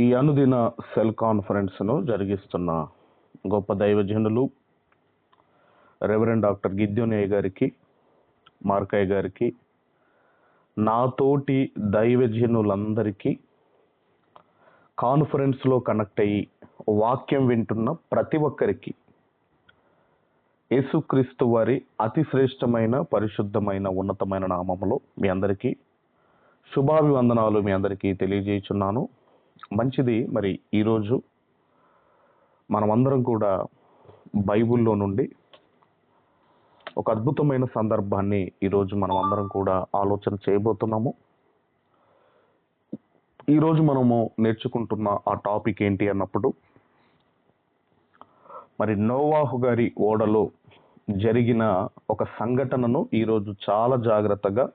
ఈ అనుదిన సెల్ కాన్ఫరెన్స్ను జరిగిస్తున్న గొప్ప దైవజనులు రెవరెండ్ డాక్టర్ గిద్యోనయ్య గారికి, మార్కయ్య గారికి, నాతోటి దైవజనులందరికీ, కాన్ఫరెన్స్లో కనెక్ట్ అయ్యి వాక్యం వింటున్న ప్రతి ఒక్కరికి యేసుక్రీస్తు వారి అతి శ్రేష్టమైన, పరిశుద్ధమైన, ఉన్నతమైన నామములో మీ అందరికీ శుభాభివందనాలు మీ అందరికీ తెలియజేయుచున్నాను. మంచిది. మరి ఈరోజు మనమందరం కూడా బైబిల్లో నుండి ఒక అద్భుతమైన సందర్భాన్ని ఈరోజు మనం అందరం కూడా ఆలోచన చేయబోతున్నాము. ఈరోజు మనము నేర్చుకుంటున్న ఆ టాపిక్ ఏంటి అన్నప్పుడు, మరి నోవాహు గారి ఓడలో జరిగిన ఒక సంఘటనను ఈరోజు చాలా జాగ్రత్తగా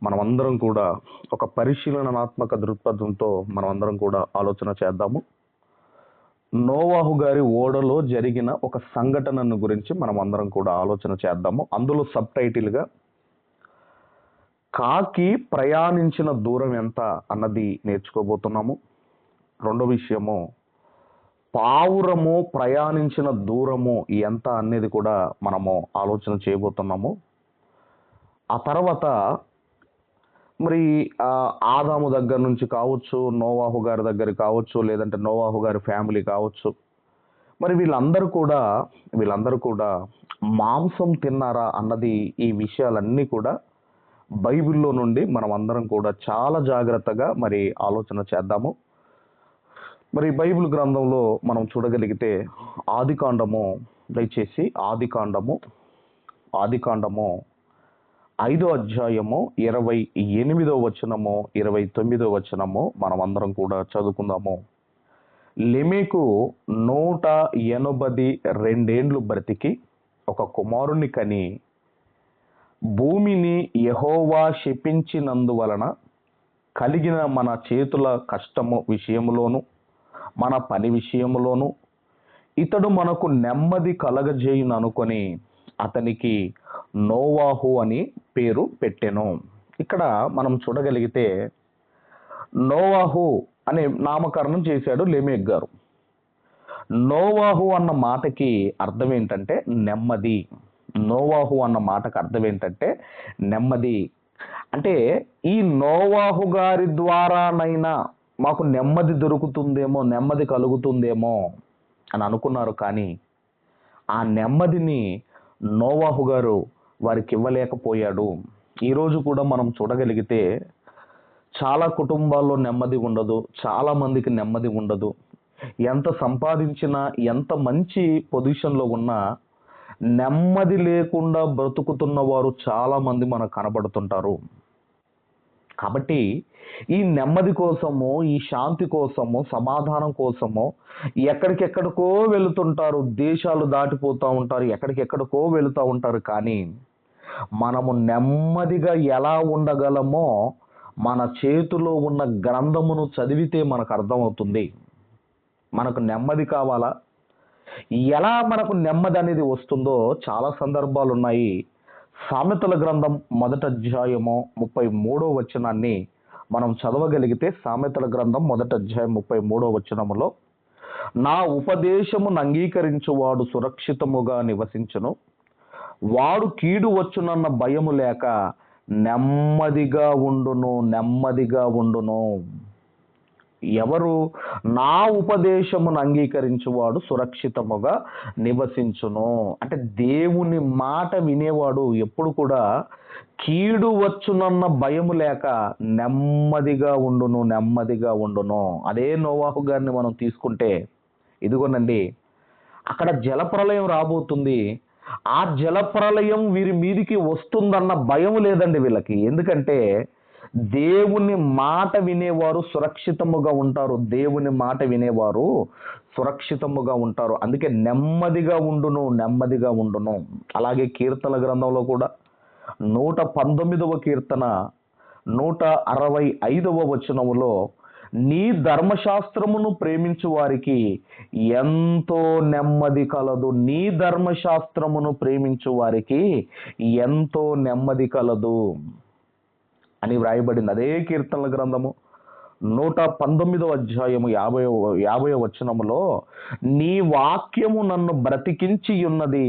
మనమందరం కూడా ఒక పరిశీలనాత్మక దృక్పథంతో మనమందరం కూడా ఆలోచన చేద్దాము. నోవాహు గారి ఓడలో జరిగిన ఒక సంఘటనను గురించి మనం అందరం కూడా ఆలోచన చేద్దాము. అందులో సబ్ టైటిల్గా కాకి ప్రయాణించిన దూరం ఎంత అన్నది నేర్చుకోబోతున్నాము. రెండో విషయము, పావురము ప్రయాణించిన దూరము ఎంత అనేది కూడా మనము ఆలోచన చేయబోతున్నాము. ఆ తర్వాత మరి ఆదాము దగ్గర నుంచి కావచ్చు, నోవాహు గారి దగ్గర కావచ్చు, లేదంటే నోవాహు గారి ఫ్యామిలీ కావచ్చు, మరి వీళ్ళందరూ కూడా మాంసం తిన్నారా అన్నది, ఈ విషయాలన్నీ కూడా బైబిల్లో నుండి మనం అందరం కూడా చాలా జాగ్రత్తగా మరి ఆలోచన చేద్దాము. మరి బైబిల్ గ్రంథంలో మనం చూడగలిగితే ఆదికాండము, దయచేసి ఆదికాండము 5వ అధ్యాయము 28వ వచనము 29వ వచనము మనం అందరం కూడా చదువుకుందాము. లెమెకు 182 బ్రతికి ఒక కుమారుని కని భూమిని యెహోవా శపించినందువలన కలిగిన మన చేతుల కష్టము విషయములోను, మన పని విషయములోను ఇతడు మనకు నెమ్మది కలగజేయును అనుకొని అతనికి నోవాహు అని పేరు పెట్టెను. ఇక్కడ మనం చూడగలిగితే నోవాహు అనే నామకరణం చేశాడు లెమెక్ గారు. నోవాహు అన్న మాటకి అర్థం ఏంటంటే నెమ్మది. నోవాహు అన్న మాటకు అర్థం ఏంటంటే నెమ్మది. అంటే ఈ నోవాహు గారి ద్వారానైనా మాకు నెమ్మది దొరుకుతుందేమో, నెమ్మది కలుగుతుందేమో అని అనుకున్నారు. కానీ ఆ నెమ్మదిని నోవాహు గారు వారికి ఇవ్వలేకపోయాడు. ఈరోజు కూడా మనం చూడగలిగితే చాలా కుటుంబాల్లో నెమ్మది ఉండదు, చాలా మందికి నెమ్మది ఉండదు. ఎంత సంపాదించినా, ఎంత మంచి పొజిషన్లో ఉన్నా నెమ్మది లేకుండా బ్రతుకుతున్న వారు చాలా మంది మనకు కనబడుతుంటారు. కాబట్టి ఈ నెమ్మది కోసము, ఈ శాంతి కోసము, సమాధానం కోసము ఎక్కడికెక్కడికో వెళుతుంటారు, దేశాలు దాటిపోతూ ఉంటారు, ఎక్కడికెక్కడికో వెళుతూ ఉంటారు. కానీ మనము నెమ్మదిగా ఎలా ఉండగలమో మన చేతిలో ఉన్న గ్రంథమును చదివితే మనకు అర్థమవుతుంది. మనకు నెమ్మది కావాలా? ఎలా మనకు నెమ్మది అనేది వస్తుందో చాలా సందర్భాలు ఉన్నాయి. సామెతల గ్రంథం 1వ అధ్యాయము 33వ వచనాన్ని మనం చదవగలిగితే, సామెతల గ్రంథం 1వ అధ్యాయం 33వ వచనములో, నా ఉపదేశమును అంగీకరించువాడు సురక్షితముగా నివసించును, వాడు కీడు వచ్చునన్న భయము లేక నెమ్మదిగా ఉండును. ఎవరు? నా ఉపదేశమును అంగీకరించువాడు సురక్షితముగా నివసించును. అంటే దేవుని మాట వినేవాడు ఎప్పుడు కూడా కీడు వచ్చునన్న భయము లేక నెమ్మదిగా ఉండును. అదే నోవాహు గారిని మనం తీసుకుంటే, ఇదిగోనండి, అక్కడ జలప్రలయం రాబోతుంది. ఆ జలప్రలయం వీరి మీదికి వస్తుందన్న భయం లేదండి వీళ్ళకి. ఎందుకంటే దేవుని మాట వినేవారు సురక్షితముగా ఉంటారు. దేవుని మాట వినేవారు సురక్షితముగా ఉంటారు. అందుకే నెమ్మదిగా ఉండును. అలాగే కీర్తన గ్రంథంలో కూడా 119వ కీర్తన 165వ వచనములో, నీ ధర్మశాస్త్రమును ప్రేమించు వారికి ఎంతో నెమ్మది కలదు. నీ ధర్మశాస్త్రమును ప్రేమించు వారికి ఎంతో నెమ్మది కలదు అని వ్రాయబడింది. అదే కీర్తనల గ్రంథము 119వ అధ్యాయము 50వ వచనములో, నీ వాక్యము నన్ను బ్రతికించి ఉన్నది,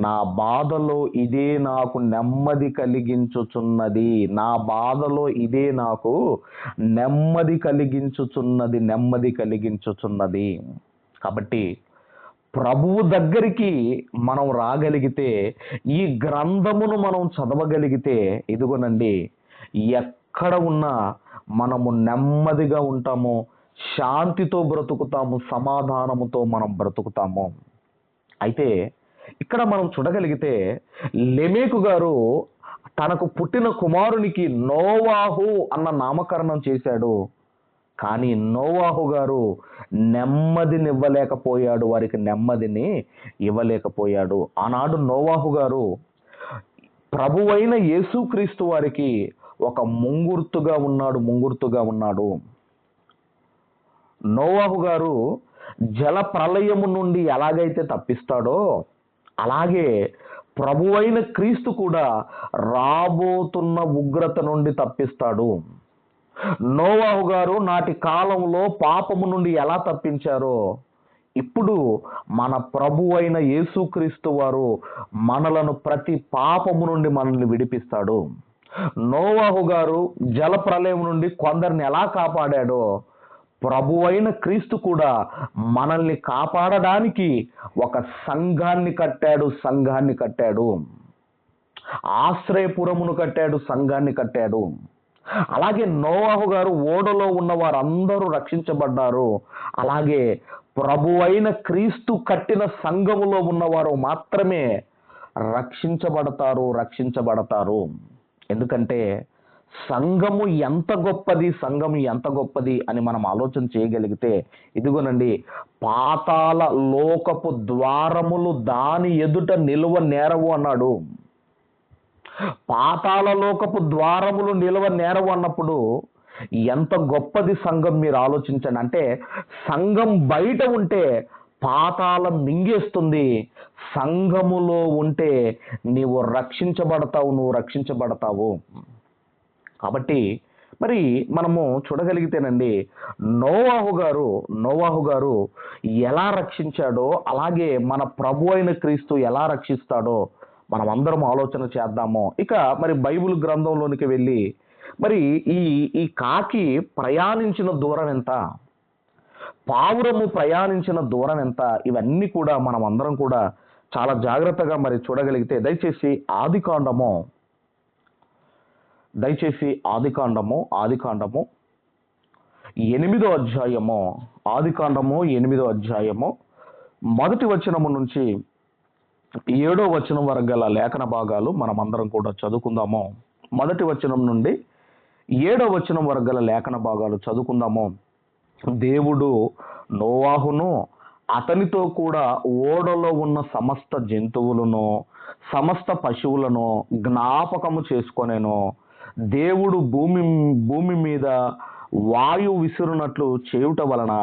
నా బాధలో ఇదే నాకు నెమ్మది కలిగించుచున్నది. నా బాధలో ఇదే నాకు నెమ్మది కలిగించుచున్నది. కాబట్టి ప్రభువు దగ్గరికి మనం రాగలిగితే, ఈ గ్రంథమును మనం చదవగలిగితే, ఇదిగోనండి, ఎక్కడ ఉన్నా మనము నెమ్మదిగా ఉంటాము, శాంతితో బ్రతుకుతాము, సమాధానముతో మనం బ్రతుకుతాము. అయితే ఇక్కడ మనం చూడగలిగితే, లెమెకు గారు తనకు పుట్టిన కుమారునికి నోవాహు అన్న నామకరణం చేశాడు. కానీ నోవాహు గారు నెమ్మదినివ్వలేకపోయాడు, వారికి నెమ్మదిని ఇవ్వలేకపోయాడు. ఆనాడు నోవాహు గారు ప్రభువైన యేసుక్రీస్తు వారికి ఒక ముంగుర్తుగా ఉన్నాడు. నోవాహు గారు జల ప్రళయము నుండి ఎలాగైతే తప్పిస్తాడో, అలాగే ప్రభువైన క్రీస్తు కూడా రాబోతున్న ఉగ్రత నుండి తప్పిస్తాడు. నోవాహు గారు నాటి కాలంలో పాపము నుండి ఎలా తప్పించారో, ఇప్పుడు మన ప్రభువైన యేసుక్రీస్తు వారు మనలను ప్రతి పాపము నుండి మనల్ని విడిపిస్తాడు. నోవాహు గారు జల ప్రళయం నుండి కొందరిని ఎలా కాపాడాడో, ప్రభువైన క్రీస్తు కూడా మనల్ని కాపాడడానికి ఒక సంఘాన్ని కట్టాడు. ఆశ్రయపురమును కట్టాడు, సంఘాన్ని కట్టాడు. అలాగే నోవాహు గారు ఓడలో ఉన్న వారందరూ రక్షించబడ్డారు. అలాగే ప్రభువైన క్రీస్తు కట్టిన సంఘములో ఉన్నవారు మాత్రమే రక్షించబడతారు. ఎందుకంటే సంఘము ఎంత గొప్పది అని మనం ఆలోచన చేయగలిగితే, ఇదిగోనండి, పాతాళ లోకపు ద్వారములు దాని ఎదుట నిలువ నేరవు అన్నాడు. పాతాళ లోకపు ద్వారములు నిలువ నేరవు అన్నప్పుడు ఎంత గొప్పది సంఘం, మీరు ఆలోచించండి. అంటే సంఘం బయట ఉంటే పాతాళం మింగేస్తుంది, సంఘములో ఉంటే నువ్వు రక్షించబడతావు. కాబట్టి మరి మనము చూడగలిగితేనండి, నోవాహు గారు ఎలా రక్షించాడో, అలాగే మన ప్రభు అయిన క్రీస్తు ఎలా రక్షిస్తాడో మనం అందరం ఆలోచన చేద్దాము. ఇక మరి బైబిల్ గ్రంథంలోనికి వెళ్ళి, మరి ఈ కాకి ప్రయాణించిన దూరం ఎంత, పావురము ప్రయాణించిన దూరం ఎంత, ఇవన్నీ కూడా మనం అందరం కూడా చాలా జాగ్రత్తగా మరి చూడగలిగితే, దయచేసి ఆదికాండము 8వ అధ్యాయము మొదటి వచనము నుంచి 7వ వచనం వరకు గల లేఖన భాగాలు మనం అందరం కూడా చదువుకుందాము. మొదటి వచనం నుండి 7వ వచనం వరకు గల లేఖన భాగాలు చదువుకుందాము. దేవుడు నోవాహును అతనితో కూడా ఓడలో ఉన్న సమస్త జంతువులను, సమస్త పశువులను జ్ఞాపకము చేసుకొనెను. దేవుడు భూమి మీద వాయు విసురునట్లు చేయుట వలన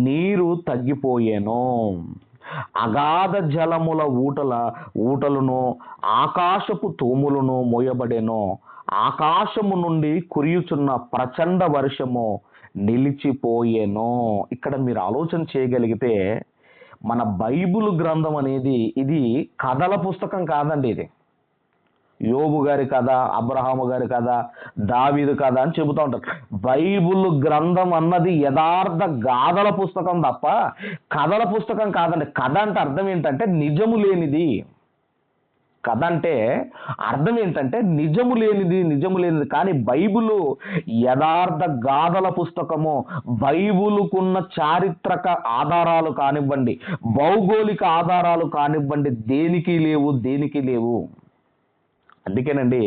నీరు తగ్గిపోయేను. అగాధ జలముల ఊటలను, ఆకాశపు తూములను మోయబడెను. ఆకాశము నుండి కురియుచున్న ప్రచండ వర్షము నిలిచిపోయేను. ఇక్కడ మీరు ఆలోచన చేయగలిగితే, మన బైబిల్ గ్రంథం అనేది ఇది కథల పుస్తకం కాదండి. ఇది యోబు గారి కథ, అబ్రహాము గారి కథ, దావీదు కథ అని చెబుతూ ఉంటారు. బైబిల్ గ్రంథం అన్నది యథార్థ గాథల పుస్తకం తప్ప కథల పుస్తకం కాదండి. కథ అంటే అర్థం ఏంటంటే నిజము లేనిది. కథ అంటే అర్థం ఏంటంటే నిజము లేనిది. కానీ బైబిల్ యథార్థ గాథల పుస్తకము. బైబిలుకున్న చారిత్రక ఆధారాలు కానివ్వండి, భౌగోళిక ఆధారాలు కానివ్వండి, దేనికి లేవు. అందుకేనండి,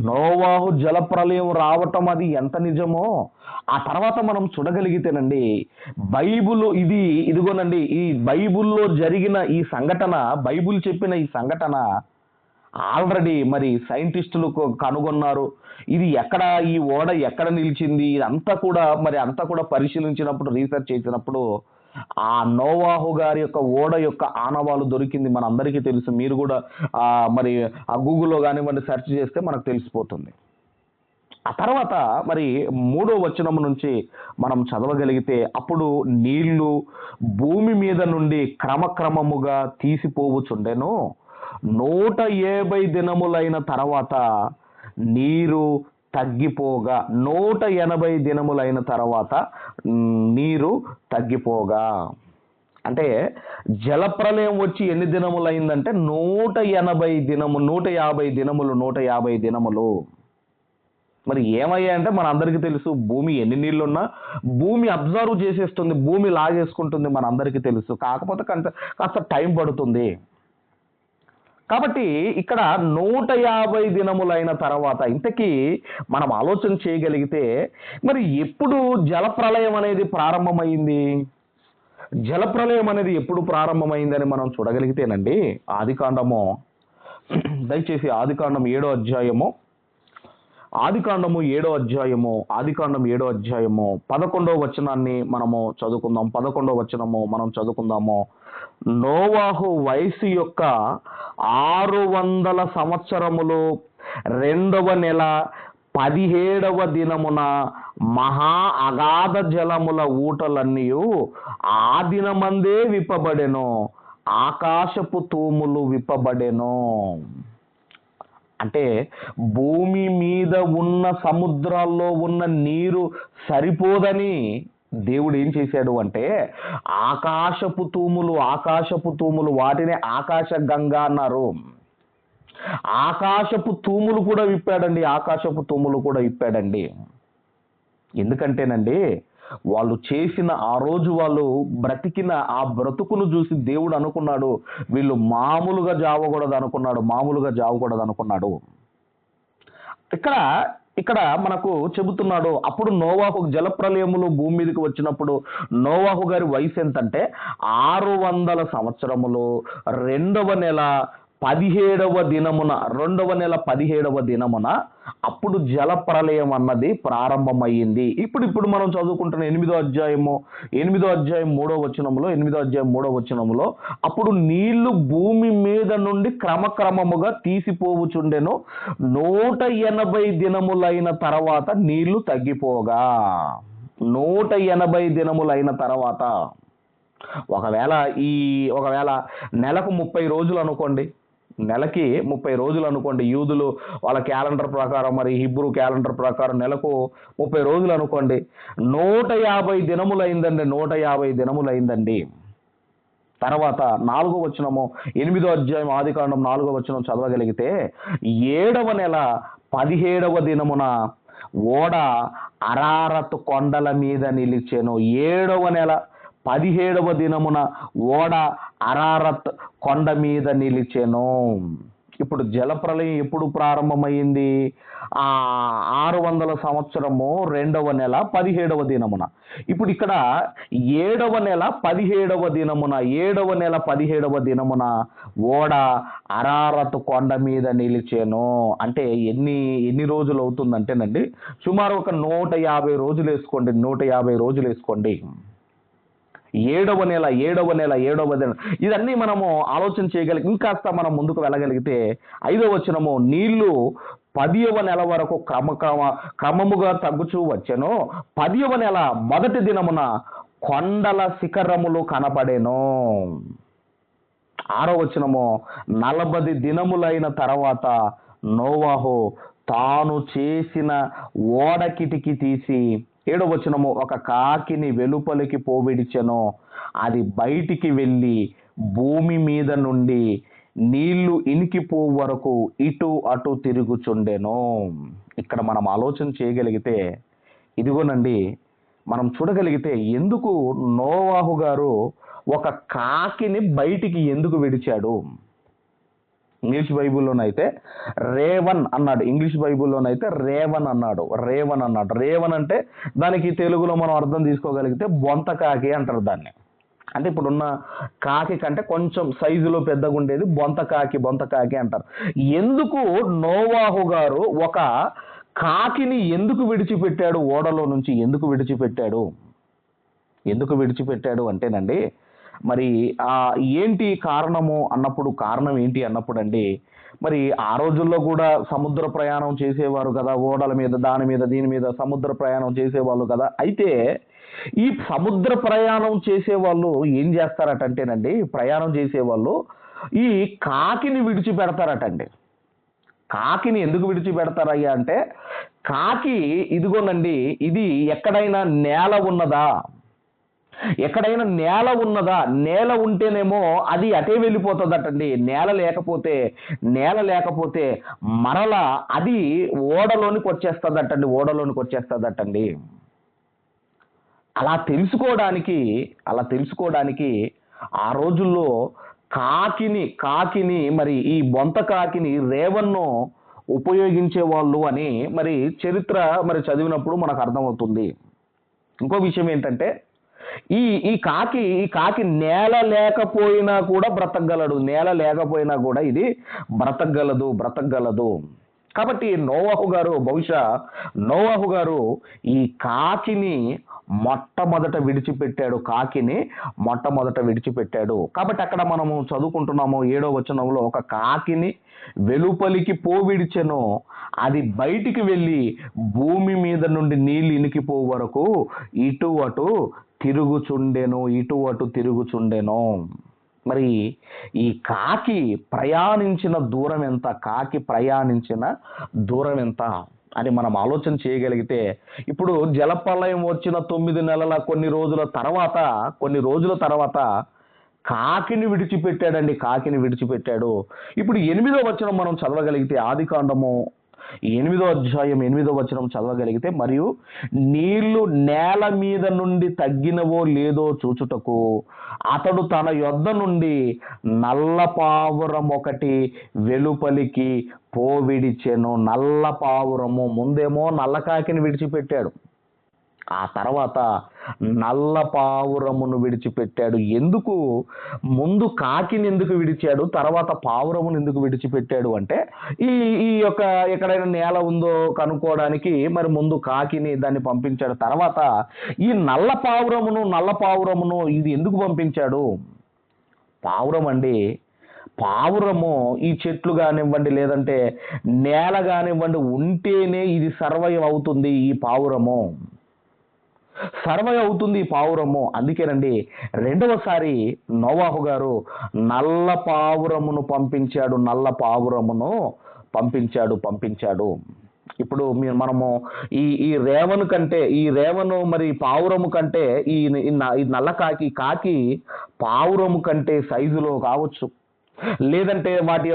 నోవాహు జలప్రలయం రావటం అది ఎంత నిజమో, ఆ తర్వాత మనం చూడగలిగితేనండి, ఇదిగోనండి, ఈ బైబిల్లో జరిగిన ఈ సంఘటన, బైబిల్ చెప్పిన ఈ సంఘటన ఆల్రెడీ మరి సైంటిస్టులు కనుగొన్నారు. ఇది ఈ ఓడ ఎక్కడ నిలిచింది, ఇదంతా కూడా పరిశీలించినప్పుడు, రీసెర్చ్ చేసినప్పుడు ఆ నోవాహు గారి యొక్క ఓడ యొక్క ఆనవాలు దొరికింది. మన అందరికీ తెలుసు. మీరు కూడా మరి ఆ గూగుల్లో కానివ్వండి సెర్చ్ చేస్తే మనకు తెలిసిపోతుంది. ఆ తర్వాత మరి 3వ వచనం నుంచి మనం చదవగలిగితే, అప్పుడు నీళ్లు భూమి మీద నుండి క్రమక్రమముగా తీసిపోవుచుండెను. 180 దినములైన తర్వాత నీరు తగ్గిపోగా, 180 దినములైన తర్వాత నీరు తగ్గిపోగా, అంటే జలప్రలయం వచ్చి ఎన్ని దినములైందంటే 180 దినము, 150 దినములు. మరి ఏమయ్యాయంటే మన అందరికీ తెలుసు, భూమి ఎన్ని నీళ్లున్నా భూమి అబ్జర్వ్ చేసేస్తుంది, భూమి లాగేసుకుంటుంది, మన అందరికీ తెలుసు. కాకపోతే కాస్త టైం పడుతుంది. కాబట్టి ఇక్కడ 150 దినములైన తర్వాత, ఇంతకీ మనం ఆలోచన చేయగలిగితే మరి ఎప్పుడు జలప్రలయం అనేది ప్రారంభమైంది? జలప్రలయం అనేది ఎప్పుడు ప్రారంభమైందని మనం చూడగలిగితేనండి, ఆదికాండము, దయచేసి ఆదికాండం 7వ అధ్యాయము, ఆదికాండం 7వ అధ్యాయము 11వ వచనాన్ని మనము చదువుకుందాం. 11వ వచనము మనం చదువుకుందాము. నోవాహు వయసు యొక్క 600 సంవత్సరములు 2వ నెల 17వ దినమున మహా అగాధ జలముల ఊటలన్నీ ఆ దినమందే విప్పబడెను, ఆకాశపు తూములు విప్పబడెను. అంటే భూమి మీద ఉన్న సముద్రాల్లో ఉన్న నీరు సరిపోదని దేవుడు ఏం చేశాడు అంటే, ఆకాశపు తూములు, వాటిని ఆకాశ గంగా అన్నారు. ఆకాశపు తూములు కూడా విప్పాడండి. ఎందుకంటేనండి, వాళ్ళు చేసిన ఆ రోజు వాళ్ళు బ్రతికిన ఆ బ్రతుకును చూసి దేవుడు అనుకున్నాడు, వీళ్ళు మామూలుగా జావకూడదు అనుకున్నాడు. ఇక్కడ మనకు చెబుతున్నాడు, అప్పుడు నోవాహు జలప్రలయములు భూమి మీదకి వచ్చినప్పుడు నోవాహు గారి వయసు ఎంతంటే 600 సంవత్సరములు 2వ నెల 17వ దినమున అప్పుడు జలప్రలయం అన్నది ప్రారంభమయ్యింది. ఇప్పుడు మనం చదువుకుంటున్న 8వ అధ్యాయం 3వ వచనములో అప్పుడు నీళ్లు భూమి మీద నుండి క్రమక్రమముగా తీసిపోవుచుండెను, 180 దినములైన తర్వాత నీళ్లు తగ్గిపోగా. 180 దినములైన తర్వాత, ఒకవేళ నెలకు 30 రోజులు అనుకోండి, నెలకి 30 రోజులు అనుకోండి. యూదులు వాళ్ళ క్యాలెండర్ ప్రకారం, మరి హిబ్రూ క్యాలెండర్ ప్రకారం నెలకు 30 రోజులు అనుకోండి. 150 దినములైందండి. తర్వాత 4వ వచనము, 8వ అధ్యాయం ఆదికాండం 4వ వచనం చదవగలిగితే, 7వ నెల 17వ దినమున ఓడ అరారతు కొండల మీద నిలిచెను. 7వ నెల 17వ దినమున ఓడ అరారత్ కొండ మీద నిలిచెను. ఇప్పుడు జలప్రలయం ఎప్పుడు ప్రారంభమైంది? 600 సంవత్సరము 2వ నెల 17వ దినమున. ఇప్పుడు ఇక్కడ 7వ నెల 17వ దినమున ఓడ అరారతు కొండ మీద నిలిచెను. అంటే ఎన్ని రోజులు అవుతుందంటేనండి, సుమారు ఒక 150 రోజులు వేసుకోండి. 7వ నెల ఇదన్నీ మనము ఆలోచన చేయగలిగి ఇంకాస్త మనం ముందుకు వెళ్ళగలిగితే 5వ వచనము, నీళ్లు 10వ నెల వరకు క్రమముగా తగ్గుచూ వచ్చెను. 10వ నెల 1వ దినమున కొండల శిఖరములు కనపడెను. 6వ వచనము, 40 దినములైన తర్వాత నోవాహు తాను చేసిన ఓడ కిటికీ తీసి, 7వ వచనము, ఒక కాకిని వెలుపలికి పోవిడిచెను, అది బయటికి వెళ్ళి భూమి మీద నుండి నీళ్లు ఇనికిపో వరకు ఇటు అటు తిరుగుచుండెను. ఇక్కడ మనం ఆలోచన చేయగలిగితే, ఇదిగోనండి, మనం చూడగలిగితే ఎందుకు నోవాహు గారు ఒక కాకిని బయటికి ఎందుకు విడిచాడు? ఇంగ్లీష్ బైబిల్లోనైతే రేవన్ అన్నాడు, ఇంగ్లీష్ బైబిల్లోనైతే రేవన్ అన్నాడు. రేవన్ అంటే దానికి తెలుగులో మనం అర్థం తీసుకోగలిగితే బొంత కాకి అంటారు దాన్ని. అంటే ఇప్పుడున్న కాకి కంటే కొంచెం సైజులో పెద్దగా ఉండేది బొంత కాకి అంటారు. ఎందుకు నోవాహు గారు ఒక కాకిని ఎందుకు విడిచిపెట్టాడు? ఓడలో నుంచి ఎందుకు విడిచిపెట్టాడు అంటేనండి, మరి ఏంటి కారణం అన్నప్పుడు అండి, మరి ఆ రోజుల్లో కూడా సముద్ర ప్రయాణం చేసేవారు కదా, ఓడల మీద దాని మీద దీని మీద సముద్ర ప్రయాణం చేసేవాళ్ళు కదా. అయితే ఈ సముద్ర ప్రయాణం చేసేవాళ్ళు ఏం చేస్తారటంటేనండి, ప్రయాణం చేసేవాళ్ళు ఈ కాకిని విడిచిపెడతారటండి. కాకిని ఎందుకు విడిచిపెడతారయ్యా అంటే, కాకి ఇదిగోనండి, ఇది ఎక్కడైనా నేల ఉన్నదా, ఎక్కడైనా నేల ఉన్నదా, నేల ఉంటేనేమో అది అటే వెళ్ళిపోతుందటండి. నేల లేకపోతే మరలా అది ఓడలోనికి వచ్చేస్తుందటండి. అలా తెలుసుకోవడానికి ఆ రోజుల్లో కాకిని మరి ఈ బొంత కాకిని రేవన్ను ఉపయోగించే వాళ్ళు అని మరి చరిత్ర మరి చదివినప్పుడు మనకు అర్థమవుతుంది. ఇంకో విషయం ఏంటంటే, ఈ ఈ కాకి నేల లేకపోయినా కూడా బ్రతకగలడు, నేల లేకపోయినా కూడా ఇది బ్రతకగలదు. కాబట్టి బహుశా నోవాహు గారు ఈ కాకిని మొట్టమొదట విడిచిపెట్టాడు. కాబట్టి అక్కడ మనము చదువుకుంటున్నాము 7వ వచనంలో, ఒక కాకిని వెలుపలికి పోవిడిచెను, అది బయటికి వెళ్ళి భూమి మీద నుండి నీళ్లు ఇనికిపో వరకు ఇటు అటు తిరుగుచుండెను. మరి ఈ కాకి ప్రయాణించిన దూరం ఎంత అని మనం ఆలోచన చేయగలిగితే, ఇప్పుడు జలప్రళయం వచ్చిన 9 నెలల కొన్ని రోజుల తర్వాత కాకిని విడిచిపెట్టాడు. ఇప్పుడు 8వ వచనం మనం చదవగలిగితే, ఆదికాండము 8వ అధ్యాయం 8వ వచనం చదవగలిగితే, మరియు నీళ్లు నేల మీద నుండి తగ్గినవో లేదో చూచుటకు అతడు తన యొద్ద నుండి నల్ల పావురం ఒకటి వెలుపలికి పోవిడిచెను. నల్ల పావురము, ముందేమో నల్ల కాకిని విడిచిపెట్టాడు, ఆ తర్వాత నల్ల పావురమును విడిచిపెట్టాడు. ఎందుకు ముందు కాకిని ఎందుకు విడిచాడు, తర్వాత పావురమును ఎందుకు విడిచిపెట్టాడు అంటే, ఈ యొక్క ఎక్కడైనా నేల ఉందో కనుక్కోవడానికి మరి ముందు కాకిని దాన్ని పంపించాడు. తర్వాత ఈ నల్ల పావురమును ఇది ఎందుకు పంపించాడు? పావురము ఈ చెట్లు కానివ్వండి, లేదంటే నేల కానివ్వండి ఉంటేనే ఇది సర్వైవ్ అవుతుంది. ఈ పావురము అందుకేనండి రెండవసారి నోవాహు గారు నల్ల పావురమును పంపించాడు. ఇప్పుడు మనము ఈ రేవను మరి పావురము కంటే ఈ నల్ల కాకి పావురము కంటే సైజులో కావచ్చు, లేదంటే వాటి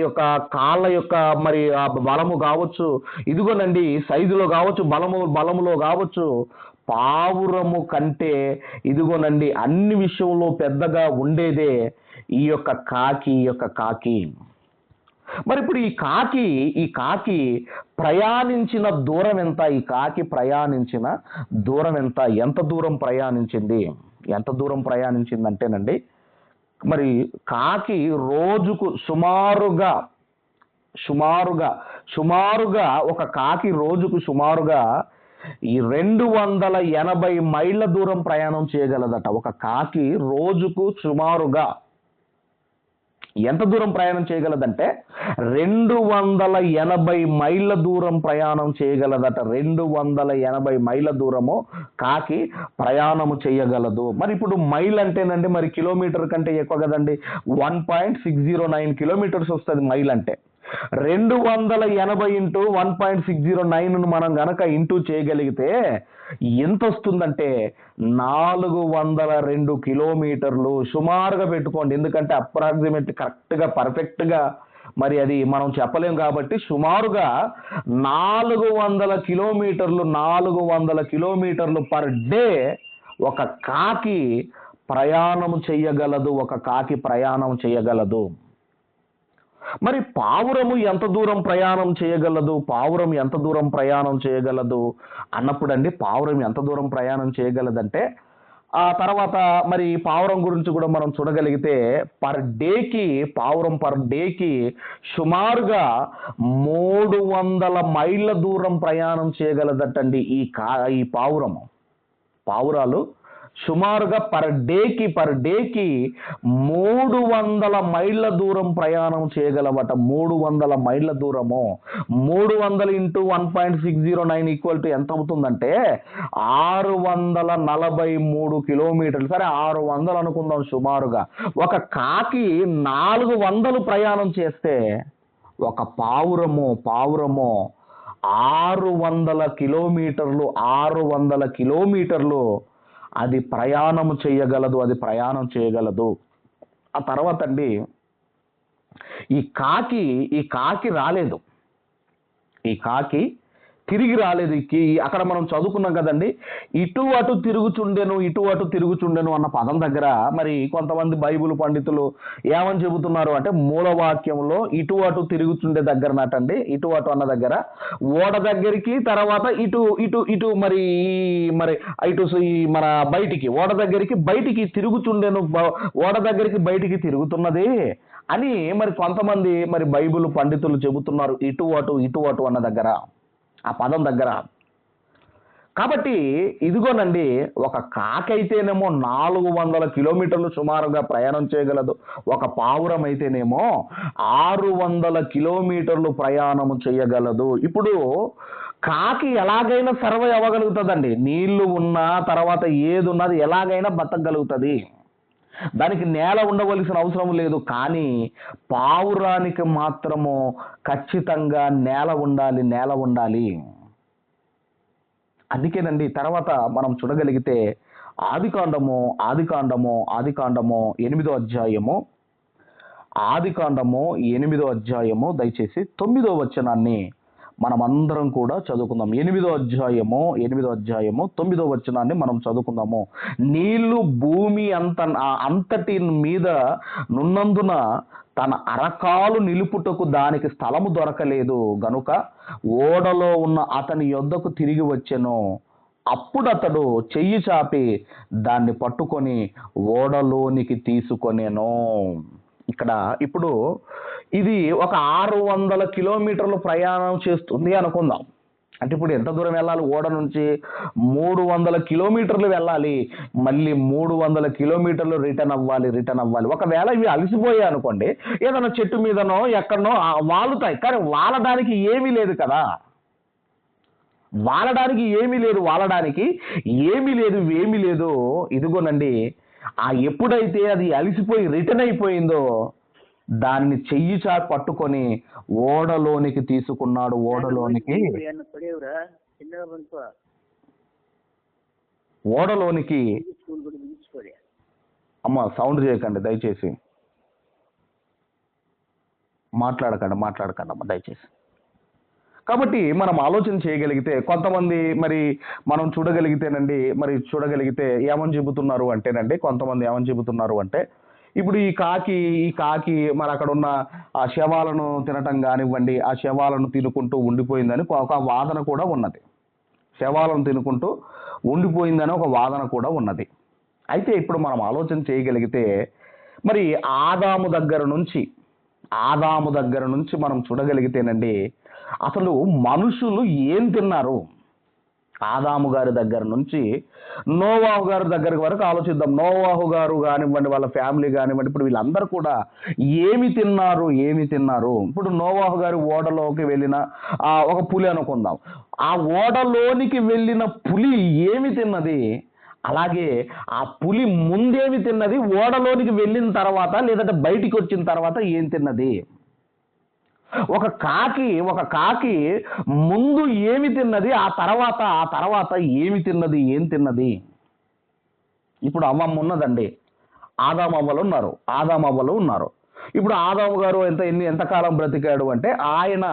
యొక్క కాళ్ళ యొక్క మరి ఆ బలము కావచ్చు, ఇదిగోనండి సైజులో కావచ్చు, బలములో కావచ్చు, పావురము కంటే ఇదిగోనండి అన్ని విషయంలో పెద్దగా ఉండేదే ఈ యొక్క కాకి. మరి ఇప్పుడు ఈ కాకి ప్రయాణించిన దూరం ఎంత? ఎంత దూరం ప్రయాణించిందంటేనండి, మరి కాకి రోజుకు సుమారుగా ఒక కాకి రోజుకు సుమారుగా ఈ 280 మైళ్ళ దూరం ప్రయాణం చేయగలదట. ఒక కాకి రోజుకు సుమారుగా ఎంత దూరం ప్రయాణం చేయగలదంటే 280 మైళ్ళ దూరం ప్రయాణం చేయగలదట. 280 మైళ్ళ దూరము కాకి ప్రయాణము చేయగలదు. మరి ఇప్పుడు మైల్ అంటేనండి మరి కిలోమీటర్ కంటే ఎక్కువ కదండి, 1.609 కిలోమీటర్స్ వస్తుంది మైల్ అంటే. 280 ఇంటూ 1.609 మనం గనక ఇంటూ చేయగలిగితే ఎంత వస్తుందంటే 402 కిలోమీటర్లు సుమారుగా పెట్టుకోండి. ఎందుకంటే అప్రాక్సిమేట్ కరెక్ట్గా పర్ఫెక్ట్గా మరి అది మనం చెప్పలేం కాబట్టి సుమారుగా 400 కిలోమీటర్లు పర్ డే ఒక కాకి ప్రయాణం చేయగలదు. మరి పావురము ఎంత దూరం ప్రయాణం చేయగలదు అన్నప్పుడు పావురం ఎంత దూరం ప్రయాణం చేయగలదంటే, ఆ తర్వాత మరి పావురం గురించి కూడా మనం చూడగలిగితే పావురం పర్ డేకి సుమారుగా 300 మైళ్ళ దూరం ప్రయాణం చేయగలదటండి ఈ పావురాలు సుమారుగా పర్ డేకి 300 మైళ్ళ దూరం ప్రయాణం చేయగలవట. 300 మైళ్ళ దూరము. 300 ఇంటూ 1.609 ఈక్వల్ టు ఎంత అవుతుందంటే 643 కిలోమీటర్లు. సరే 600 అనుకుందాం సుమారుగా. ఒక కాకి 400 ప్రయాణం చేస్తే ఒక పావురము 600 కిలోమీటర్లు అది ప్రయాణం చేయగలదు. ఆ తర్వాత అండి ఈ కాకి రాలేదు. ఈ కాకి తిరిగి రాలేదు. అక్కడ మనం చదువుకున్నాం కదండి, ఇటు అటు తిరుగుచుండెను అన్న పదం దగ్గర మరి కొంతమంది బైబిల్ పండితులు ఏమని చెబుతున్నారు అంటే, మూలవాక్యంలో ఇటు అటు తిరుగుచుండే దగ్గర నాటండి, ఇటు అటు అన్న దగ్గర ఓడ దగ్గరికి, తర్వాత ఇటు మరి ఇటు మన ఓడ దగ్గరికి బయటికి తిరుగుచుండెను, ఓడ దగ్గరికి బయటికి తిరుగుతున్నది అని మరి కొంతమంది మరి బైబిల్ పండితులు చెబుతున్నారు, ఇటు అటు అన్న దగ్గర, ఆ పదం దగ్గర. కాబట్టి ఇదిగోనండి, ఒక కాకైతేనేమో 400 కిలోమీటర్లు సుమారుగా ప్రయాణం చేయగలదు. ఒక పావురం అయితేనేమో 600 కిలోమీటర్లు ప్రయాణం చేయగలదు. ఇప్పుడు కాకి ఎలాగైనా సర్వై అవ్వగలుగుతుందండి. నీళ్లు ఉన్నా, తర్వాత ఏది ఉన్నది ఎలాగైనా బతకగలుగుతుంది. దానికి నేల ఉండవలసిన అవసరం లేదు. కానీ పావురానికి మాత్రము ఖచ్చితంగా నేల ఉండాలి. అందుకేనండి తర్వాత మనం చూడగలిగితే ఆదికాండము 8వ అధ్యాయము దయచేసి 9వ వచనాన్ని మనం అందరం కూడా చదువుకుందాం. 8వ అధ్యాయము 9వ వచనాన్ని మనం చదువుకుందాము. నీళ్లు భూమి అంతటి మీద నున్నందున తన అరకాలు నిలుపుటకు దానికి స్థలము దొరకలేదు గనుక ఓడలో ఉన్న అతని యొద్దకు తిరిగి వచ్చెను. అప్పుడు అతడు చెయ్యి చాపి దాన్ని పట్టుకొని ఓడలోనికి తీసుకొనెను. ఇక్కడ ఇప్పుడు ఇది ఒక 600 కిలోమీటర్లు ప్రయాణం చేస్తుంది అనుకుందాం. అంటే ఇప్పుడు ఎంత దూరం వెళ్ళాలి? ఓడ నుంచి 300 కిలోమీటర్లు వెళ్ళాలి, మళ్ళీ 300 కిలోమీటర్లు రిటర్న్ అవ్వాలి. ఒకవేళ ఇవి అలసిపోయాయి అనుకోండి, ఏదైనా చెట్టు మీదనో ఎక్కడనో వాలుతాయి, కానీ వాలడానికి ఏమీ లేదు కదా. వాలడానికి ఏమీ లేదు. ఇదిగోనండి, ఎప్పుడైతే అది అలసిపోయి రిటర్న్ అయిపోయిందో దాన్ని చెయ్యి చాపి పట్టుకొని ఓడలోనికి తీసుకున్నాడు. ఓడలోనికి అమ్మ సౌండ్ చేయకండి దయచేసి, మాట్లాడకండి అమ్మ దయచేసి. కాబట్టి మనం ఆలోచన చేయగలిగితే కొంతమంది మరి మనం చూడగలిగితే ఏమని చెబుతున్నారు అంటే ఇప్పుడు ఈ కాకి మరి అక్కడ ఉన్న ఆ శవాలను తినటం కానివ్వండి, ఆ శవాలను తినుకుంటూ ఉండిపోయిందని ఒక వాదన కూడా ఉన్నది. అయితే ఇప్పుడు మనం ఆలోచన చేయగలిగితే మరి ఆదాము దగ్గర నుంచి మనం చూడగలిగితేనండి, అసలు మనుషులు ఏం తిన్నారు? ఆదాము గారి దగ్గర నుంచి నోవాహు గారి దగ్గర వరకు ఆలోచిద్దాం. నోవాహు గారు కానివ్వండి, వాళ్ళ ఫ్యామిలీ కానివ్వండి, ఇప్పుడు వీళ్ళందరూ కూడా ఏమి తిన్నారు? ఇప్పుడు నోవాహు గారి ఓడలోకి వెళ్ళిన ఒక పులి అనుకుందాం. ఆ ఓడలోనికి వెళ్ళిన పులి ఏమి తిన్నది? అలాగే ఆ పులి ముందేమి తిన్నది? ఓడలోనికి వెళ్ళిన తర్వాత లేదంటే బయటికి వచ్చిన తర్వాత ఏం తిన్నది? ఒక కాకి ముందు ఏమి తిన్నది, ఆ తర్వాత ఏమి తిన్నది, ఏం తిన్నది? ఇప్పుడు అవ్వమ్మ ఉన్నదండి, ఆదాము అవ్వలు ఉన్నారు. ఇప్పుడు ఆదాము గారు ఎంతకాలం బ్రతికాడు అంటే ఆయన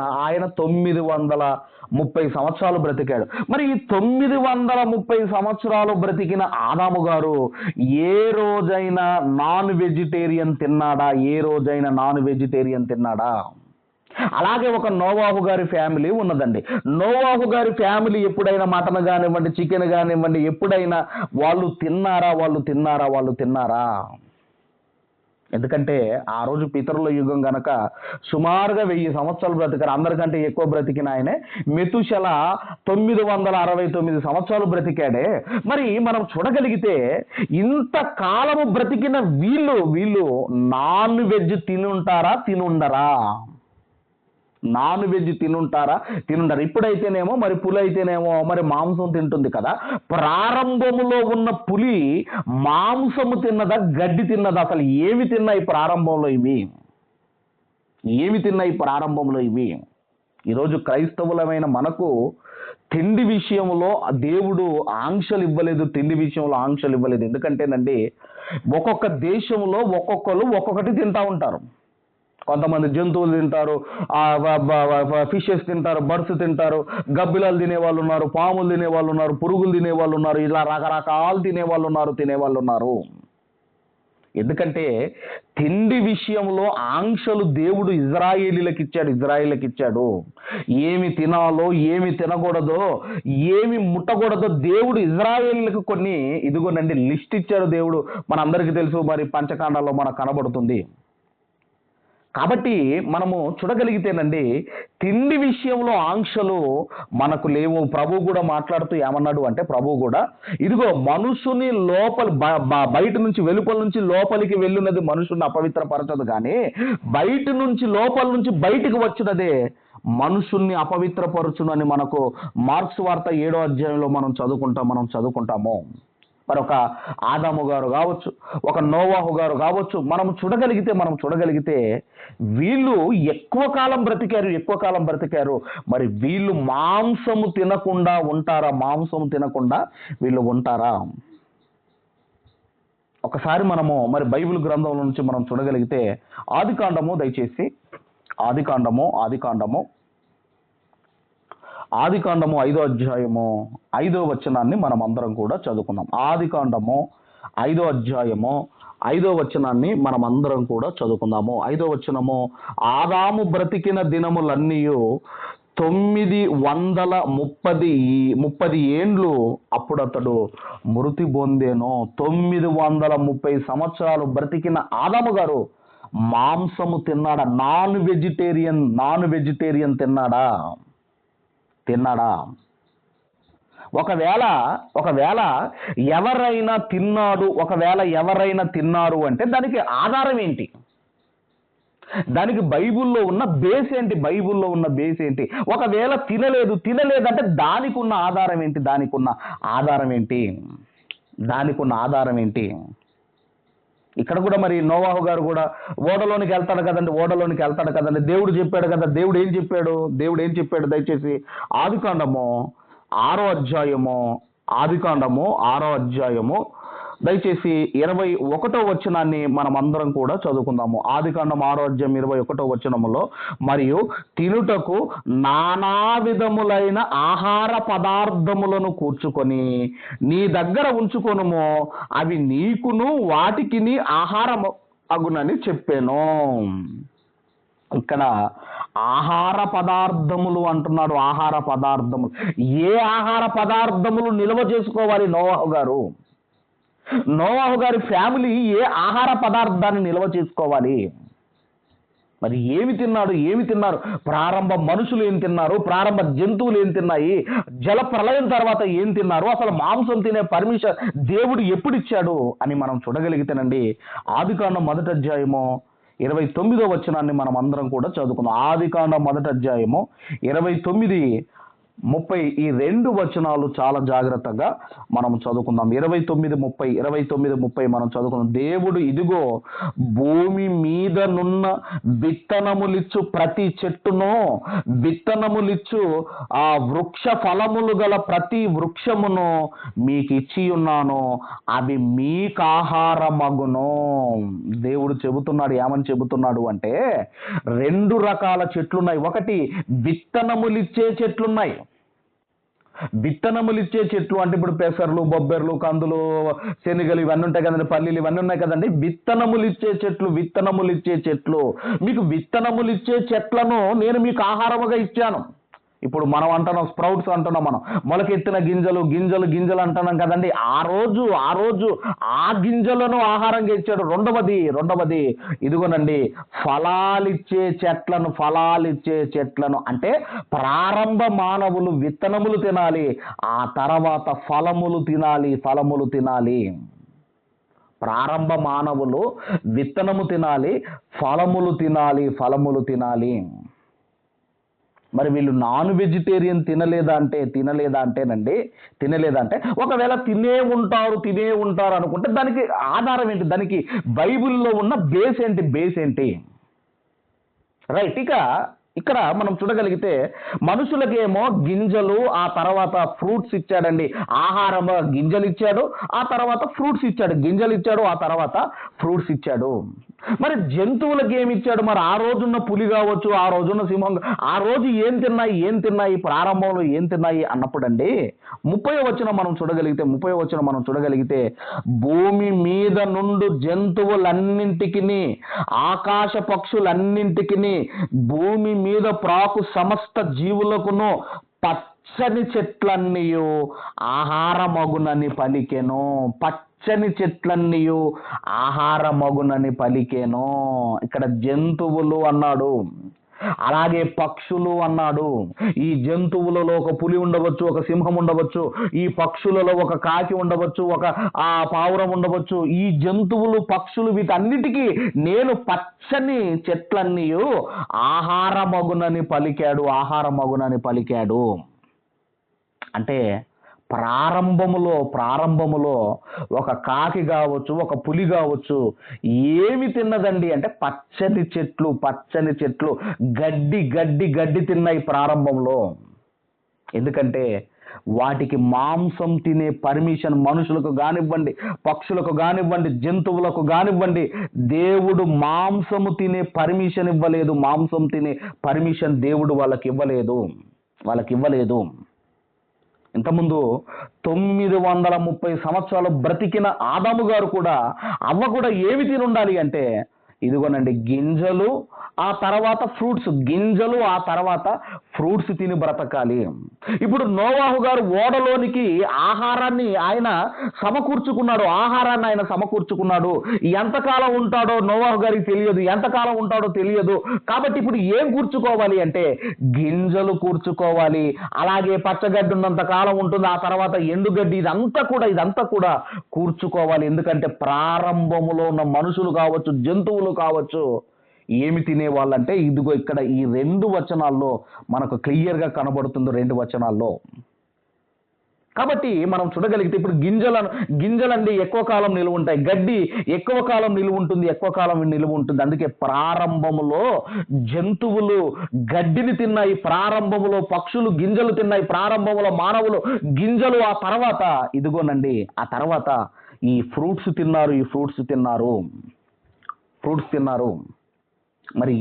930 సంవత్సరాలు బ్రతికాడు. మరి ఈ 930 సంవత్సరాలు బ్రతికిన ఆదాము గారు ఏ రోజైనా నాన్ వెజిటేరియన్ తిన్నాడా? అలాగే ఒక నోవాహు గారి ఫ్యామిలీ ఉన్నదండి. నోవాహు గారి ఫ్యామిలీ ఎప్పుడైనా మటన్ కానివ్వండి, చికెన్ కానివ్వండి, ఎప్పుడైనా వాళ్ళు తిన్నారా? ఎందుకంటే ఆ రోజు పితరుల యుగం గనక సుమారుగా 1000 సంవత్సరాలు బ్రతికారు. అందరికంటే ఎక్కువ బ్రతికిన ఆయనే మెతుషెల 969 సంవత్సరాలు బ్రతికాడే. మరి మనం చూడగలిగితే ఇంత కాలము బ్రతికిన వీళ్ళు నాన్ వెజ్ తినుండరా? నాన్ వెజ్ తినుండరు. ఇప్పుడైతేనేమో మరి పులి అయితేనేమో మరి మాంసం తింటుంది కదా. ప్రారంభములో ఉన్న పులి మాంసము తిన్నదా, గడ్డి తిన్నదా? అసలు ఏమి తిన్నాయి ప్రారంభంలో ఇవి? ఈరోజు క్రైస్తవులమైన మనకు తిండి విషయంలో దేవుడు ఆంక్షలు ఇవ్వలేదు. ఎందుకంటేనండి, ఒక్కొక్క దేశంలో ఒక్కొక్కరు ఒక్కొక్కటి తింటా ఉంటారు. కొంతమంది జంతువులు తింటారు, ఫిషెస్ తింటారు, బర్డ్స్ తింటారు, గబ్బిలాలు తినేవాళ్ళు ఉన్నారు, పాములు తినేవాళ్ళు ఉన్నారు, పురుగులు తినేవాళ్ళు ఉన్నారు, ఇలా రకరకాలు తినేవాళ్ళు ఉన్నారు. ఎందుకంటే తిండి విషయంలో ఆంక్షలు దేవుడు ఇజ్రాయేలీలకు ఇచ్చాడు. ఏమి తినాలో, ఏమి తినకూడదో, ఏమి ముట్టకూడదో దేవుడు ఇజ్రాయేలీలకు కొన్ని ఇదిగోనండి లిస్ట్ ఇచ్చాడు దేవుడు. మనందరికీ తెలుసు, మరి పంచకాండాల్లో మనకు కనబడుతుంది. కాబట్టి మనము చూడగలిగితేనండి, తిండి విషయంలో ఆంక్షలు మనకు లేవు. ప్రభు కూడా మాట్లాడుతూ ఏమన్నాడు అంటే, ప్రభు కూడా ఇదిగో మనుషుని బయట నుంచి వెలుపల నుంచి లోపలికి వెళ్ళినది మనుషుని అపవిత్రపరచదు, కానీ బయట నుంచి లోపల నుంచి బయటికి వచ్చినదే మనుషుల్ని అపవిత్రపరచునని మనకు మార్క్స్ వార్త 7వ అధ్యాయంలో మనం చదువుకుంటాము. మరి ఒక ఆదాము గారు కావచ్చు, ఒక నోవాహు గారు కావచ్చు, మనం చూడగలిగితే వీళ్ళు ఎక్కువ కాలం బ్రతికారు. మరి వీళ్ళు మాంసము తినకుండా వీళ్ళు ఉంటారా? ఒకసారి మనము మరి బైబిల్ గ్రంథంలో నుంచి మనం చూడగలిగితే ఆదికాండము 5వ అధ్యాయము 5వ వచనాన్ని మనం అందరం కూడా చదువుకుందాం. ఆదికాండము 5వ అధ్యాయము 5వ వచనాన్ని మనం అందరం కూడా చదువుకుందాము. 5వ వచనము, ఆదాము బ్రతికిన దినములన్నీయు 930 ఏండ్లు అప్పుడు అతడు మృతి పొందెను. 930 సంవత్సరాలు బ్రతికిన ఆదాము గారు మాంసము తిన్నాడా? నాన్ వెజిటేరియన్ తిన్నాడా? ఒకవేళ ఎవరైనా తిన్నారు అంటే దానికి ఆధారం ఏంటి? దానికి బైబిల్లో ఉన్న బేస్ ఏంటి? ఒకవేళ తినలేదంటే దానికి ఉన్న ఆధారం ఏంటి? ఇక్కడ కూడా మరి నోవాహు గారు కూడా ఓడలోనికి వెళ్తాడు కదండి. దేవుడు చెప్పాడు కదా. దేవుడు ఏం చెప్పాడు? దయచేసి ఆదికాండము 6వ అధ్యాయము దయచేసి 21వ వచనాన్ని మనం అందరం కూడా చదువుకుందాము. ఆదికాండం 6వ అధ్యాయం 21వ వచనములో, మరియు తినుటకు నానా విధములైన ఆహార పదార్థములను కూర్చుకొని నీ దగ్గర ఉంచుకొనుము, అవి నీకును వాటికిని ఆహారము అగునని చెప్పాను. ఇక్కడ ఆహార పదార్థములు అంటున్నాడు. ఏ ఆహార పదార్థములు నిల్వ చేసుకోవాలి నోవాహు గారి ఫ్యామిలీ? ఏ ఆహార పదార్థాన్ని నిల్వ చేసుకోవాలి? మరి ఏమి తిన్నారు? ప్రారంభ మనుషులు ఏం తిన్నారు? ప్రారంభ జంతువులు ఏం తిన్నాయి? జల ప్రళయం తర్వాత ఏం తిన్నారు? అసలు మాంసం తినే పర్మిషన్ దేవుడు ఎప్పుడు ఇచ్చాడు అని మనం చూడగలిగితేనండి, ఆదికాండం 1వ అధ్యాయము 29వ వచనాన్ని మనం అందరం కూడా చదువుకుందాం. ఆదికాండం 1వ అధ్యాయము 29-30 ఈ 2 వచనాలు చాలా జాగ్రత్తగా మనం చదువుకుందాం. 29-30 మనం చదువుకుందాం. దేవుడు ఇదిగో భూమి మీదనున్న విత్తనములిచ్చు ప్రతి చెట్టును, విత్తనములిచ్చు ఆ వృక్ష ఫలములు గల ప్రతి వృక్షమును మీకు ఇచ్చి ఉన్నాను, అవి మీకు ఆహారమగును. దేవుడు చెబుతున్నాడు. ఏమని చెబుతున్నాడు అంటే, 2 రకాల చెట్లున్నాయి. ఒకటి విత్తనములిచ్చే చెట్లున్నాయి. విత్తనములిచ్చే చెట్లు అంటే ఇప్పుడు పెసర్లు, బొబ్బెర్లు, కందులు, శనగలు ఇవన్నీ ఉంటాయి కదండి, పల్లీలు ఇవన్నీ ఉన్నాయి కదండి. విత్తనములిచ్చే చెట్లు. మీకు విత్తనములిచ్చే చెట్లను నేను మీకు ఆహారముగా ఇచ్చాను. ఇప్పుడు మనం అంటున్నాం స్ప్రౌట్స్ అంటున్నాం, మనం మొలకెత్తిన గింజలు గింజలు గింజలు అంటున్నాం కదండి. ఆ రోజు ఆ గింజలను ఆహారంగా ఇచ్చాడు. రెండవది ఇదిగోనండి, ఫలాలిచ్చే చెట్లను అంటే ప్రారంభ మానవులు విత్తనములు తినాలి, ఆ తర్వాత ఫలములు తినాలి. ప్రారంభ మానవులు విత్తనము తినాలి, ఫలములు తినాలి. మరి వీళ్ళు నాన్ వెజిటేరియన్ తినలేదా అంటే ఒకవేళ తినే ఉంటారు అనుకుంటే దానికి ఆధారం ఏంటి? దానికి బైబిల్లో ఉన్న బేస్ ఏంటి? రైట్. ఇక్కడ మనం చూడగలిగితే మనుషులకేమో గింజలు, ఆ తర్వాత ఫ్రూట్స్ ఇచ్చాడండి. ఆహారం గింజలు ఇచ్చాడు, ఆ తర్వాత ఫ్రూట్స్ ఇచ్చాడు. గింజలు ఇచ్చాడు, ఆ తర్వాత ఫ్రూట్స్ ఇచ్చాడు. మరి జంతువులకు ఏమి ఇచ్చాడు? మరి ఆ రోజున్న పులి కావచ్చు, ఆ రోజున్న సింహం, ఆ రోజు ఏం తిన్నాయి ప్రారంభంలో ఏం తిన్నాయి అన్నప్పుడు అండి 30వ వచనం మనం చూడగలిగితే భూమి మీద నుండి జంతువులన్నింటికి, ఆకాశ పక్షులన్నింటికి, భూమి మీద ప్రాకు సమస్త జీవులకును పచ్చని చెట్లన్నీయు ఆహారమగునని పలికెను. పచ్చని చెట్లన్నీయు ఆహారమగునని పలికెను. ఇక్కడ జంతువులు అన్నాడు, అలాగే పక్షులు అన్నాడు. ఈ జంతువులలో ఒక పులి ఉండవచ్చు, ఒక సింహం ఉండవచ్చు, ఈ పక్షులలో ఒక కాకి ఉండవచ్చు, ఒక పావురం ఉండవచ్చు. ఈ జంతువులు, పక్షులు, వీటన్నిటికీ నేను పచ్చని చెట్లన్నీయు ఆహారమగునని పలికాడు. అంటే ప్రారంభములో ఒక కాకి కావచ్చు, ఒక పులి కావచ్చు, ఏమి తిన్నదండి అంటే పచ్చని చెట్లు, గడ్డి తిన్నాయి ప్రారంభంలో. ఎందుకంటే వాటికి మాంసం తినే పర్మిషన్ మనుషులకు కానివ్వండి, పక్షులకు కానివ్వండి, జంతువులకు కానివ్వండి, దేవుడు మాంసము తినే పర్మిషన్ ఇవ్వలేదు. మాంసం తినే పర్మిషన్ దేవుడు వాళ్ళకి ఇవ్వలేదు. ఇంతకుముందు 930 సంవత్సరాలు బ్రతికిన ఆదాము గారు కూడా, అవ్వ కూడా ఏమి తిని ఉండాలి అంటే ఇదిగోనండి గింజలు, ఆ తర్వాత ఫ్రూట్స్ తిని బ్రతకాలి. ఇప్పుడు నోవాహు గారు ఓడలోనికి ఆహారాన్ని ఆయన సమకూర్చుకున్నాడు. ఎంతకాలం ఉంటాడో నోవాహు గారికి తెలియదు, ఎంతకాలం ఉంటాడో తెలియదు. కాబట్టి ఇప్పుడు ఏం కూర్చుకోవాలి అంటే గింజలు కూర్చుకోవాలి. అలాగే పచ్చగడ్డి ఉన్నంత కాలం ఉంటుంది, ఆ తర్వాత ఎండుగడ్డి, ఇదంతా కూడా కూర్చుకోవాలి. ఎందుకంటే ప్రారంభములో ఉన్న మనుషులు కావచ్చు, జంతువులు కావచ్చు, ఏమి తినేవాళ్ళంటే ఇదిగో ఇక్కడ ఈ 2 వచనాల్లో మనకు క్లియర్గా కనబడుతుంది. 2 వచనాల్లో. కాబట్టి మనం చూడగలిగితే ఇప్పుడు గింజలండి ఎక్కువ కాలం నిలువ ఉంటాయి, గడ్డి ఎక్కువ కాలం నిలువ ఉంటుంది. అందుకే ప్రారంభములో జంతువులు గడ్డిని తిన్నాయి, ప్రారంభములో పక్షులు గింజలు తిన్నాయి, ప్రారంభములో మానవులు గింజలు, ఆ తర్వాత ఈ ఫ్రూట్స్ తిన్నారు. మరి